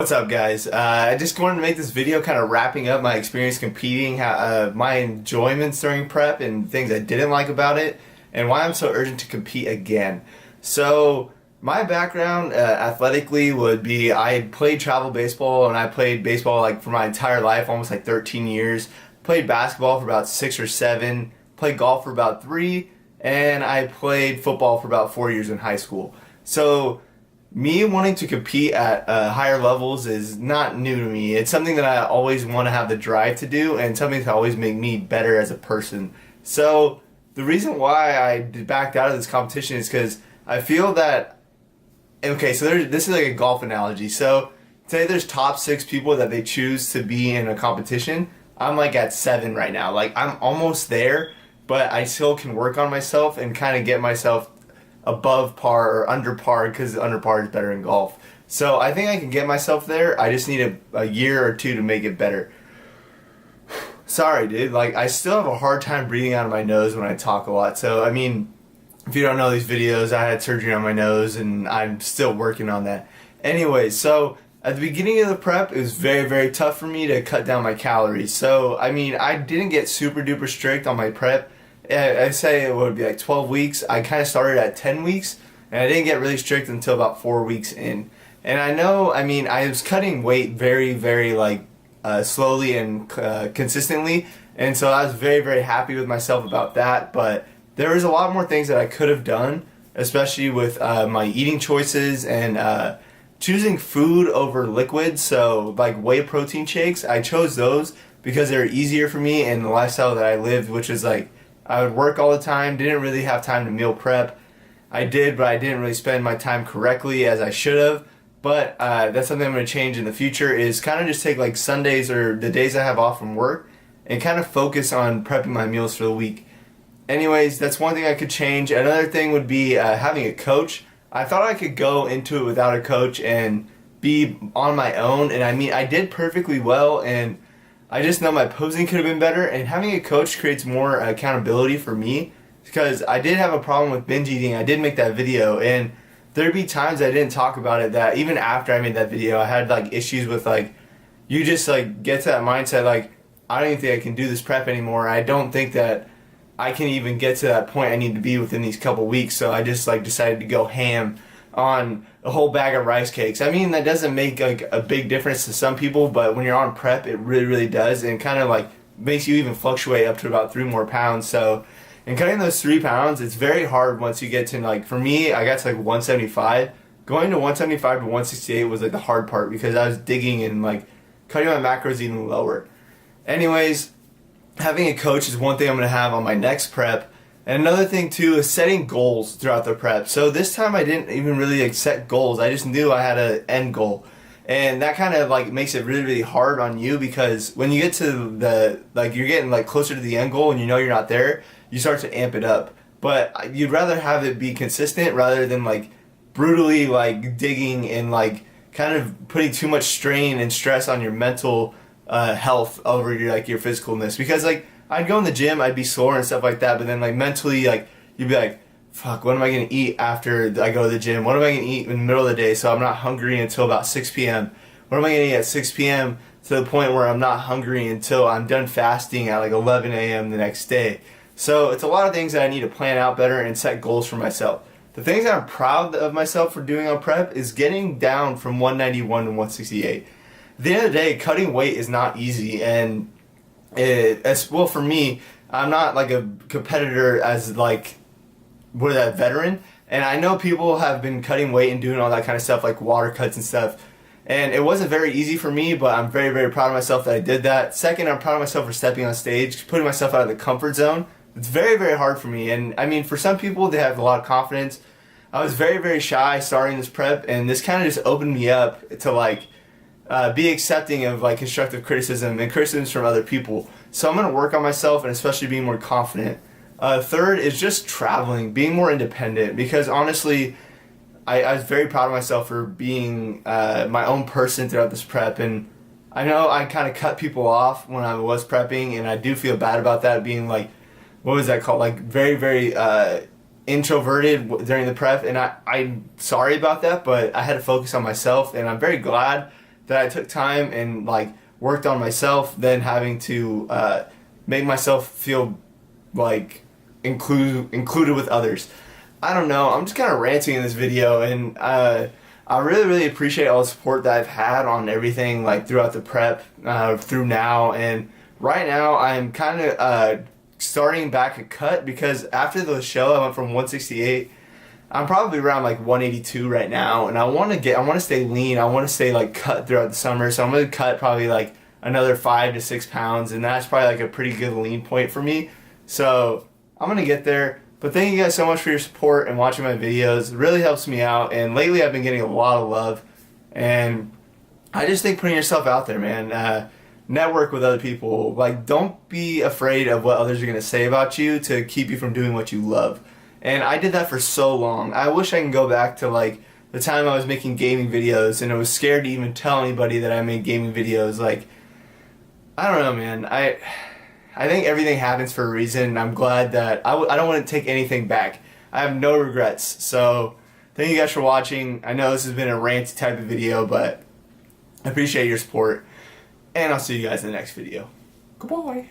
What's up, guys? I just wanted to make this video kind of wrapping up my experience competing, my enjoyments during prep and things I didn't like about it, and why I'm so urgent to compete again. So, my background athletically would be I played travel baseball, and I played baseball like for my entire life, almost like 13 years. Played basketball for about 6 or 7, played golf for about 3, and I played football for about 4 years in high school. So, me wanting to compete at higher levels is not new to me. It's something that I always want to have the drive to do, and something to always make me better as a person. So the reason why I backed out of this competition is because I feel that, okay, so this is like a golf analogy. So say there's top 6 people that they choose to be in a competition. I'm like at 7 right now. Like I'm almost there, but I still can work on myself and kind of get myself above par or under par, because under par is better in golf. So I think I can get myself there. I just need a year or 2 to make it better. Sorry, dude. Like, I still have a hard time breathing out of my nose when I talk a lot. So, I mean, if you don't know these videos, I had surgery on my nose and I'm still working on that. Anyway, so at the beginning of the prep, it was very, very tough for me to cut down my calories. So, I mean, I didn't get super duper strict on my prep. I say it would be like 12 weeks. I kind of started at 10 weeks, and I didn't get really strict until about 4 weeks in. And I know, I mean, I was cutting weight very, very like slowly and consistently, and so I was very, very happy with myself about that. But there was a lot more things that I could have done, especially with my eating choices and choosing food over liquids. So like whey protein shakes, I chose those because they were easier for me in the lifestyle that I lived, which is like I would work all the time, didn't really have time to meal prep. I did, but I didn't really spend my time correctly as I should have. But that's something I'm going to change in the future, is kind of just take like Sundays or the days I have off from work and kind of focus on prepping my meals for the week. Anyways, that's one thing I could change. Another thing would be having a coach. I thought I could go into it without a coach and be on my own, and I mean, I did perfectly well, and I just know my posing could have been better, and having a coach creates more accountability for me, because I did have a problem with binge eating. I did make that video, and there'd be times I didn't talk about it, that even after I made that video, I had like issues with like, you just like get to that mindset like, I don't even think I can do this prep anymore. I don't think that I can even get to that point I need to be within these couple weeks, so I just like decided to go ham on a whole bag of rice cakes. I mean, that doesn't make like a big difference to some people, but when you're on prep, it really, really does, and kind of like makes you even fluctuate up to about 3 more pounds. So, in cutting those 3 pounds, it's very hard once you get to, like, for me, I got to like 175. Going to 175 to 168 was like the hard part, because I was digging and like cutting my macros even lower. Anyways, having a coach is one thing I'm going to have on my next prep. And another thing too is setting goals throughout the prep. So this time I didn't even really like set goals. I just knew I had an end goal. And that kind of like makes it really, really hard on you, because when you get to the, like, you're getting like closer to the end goal and you know you're not there, you start to amp it up. But you'd rather have it be consistent rather than like brutally like digging and like kind of putting too much strain and stress on your mental health over your like your physicalness. Because like I'd go in the gym, I'd be sore and stuff like that, but then like mentally, like you'd be like, fuck, what am I going to eat after I go to the gym? What am I going to eat in the middle of the day so I'm not hungry until about 6 p.m.? What am I going to eat at 6 p.m. to the point where I'm not hungry until I'm done fasting at like 11 a.m. the next day? So it's a lot of things that I need to plan out better and set goals for myself. The things that I'm proud of myself for doing on prep is getting down from 191 to 168. At the end of the day, cutting weight is not easy, and as well for me, I'm not like a competitor as like with a veteran, and I know people have been cutting weight and doing all that kind of stuff like water cuts and stuff, and it wasn't very easy for me, but I'm very, very proud of myself that I did that. Second, I'm proud of myself for stepping on stage, putting myself out of the comfort zone. It's very, very hard for me, and I mean, for some people they have a lot of confidence. I was very, very shy starting this prep, and this kind of just opened me up to like be accepting of like constructive criticism and criticisms from other people. So I'm going to work on myself, and especially being more confident. Third is just traveling, being more independent, because honestly, I was very proud of myself for being my own person throughout this prep, and I know I kind of cut people off when I was prepping, and I do feel bad about that, being like, what was that called, like very, very introverted during the prep, and I'm sorry about that, but I had to focus on myself, and I'm very glad that I took time and like worked on myself than having to make myself feel like included with others. I don't know, I'm just kind of ranting in this video, and I really appreciate all the support that I've had on everything, like throughout the prep, through now, and right now I'm kind of starting back a cut, because after the show I went from 168. I'm probably around like 182 right now, and I want to stay lean. I want to stay like cut throughout the summer, so I'm gonna cut probably like another 5 to 6 pounds, and that's probably like a pretty good lean point for me. So I'm gonna get there. But thank you guys so much for your support and watching my videos. It really helps me out, and lately I've been getting a lot of love, and I just think putting yourself out there, man. Network with other people. Like, don't be afraid of what others are gonna say about you to keep you from doing what you love. And I did that for so long. I wish I can go back to like the time I was making gaming videos and I was scared to even tell anybody that I made gaming videos. Like, I don't know, man. I think everything happens for a reason, and I'm glad that I don't want to take anything back. I have no regrets. So thank you guys for watching. I know this has been a ranty type of video, but I appreciate your support, and I'll see you guys in the next video. Goodbye.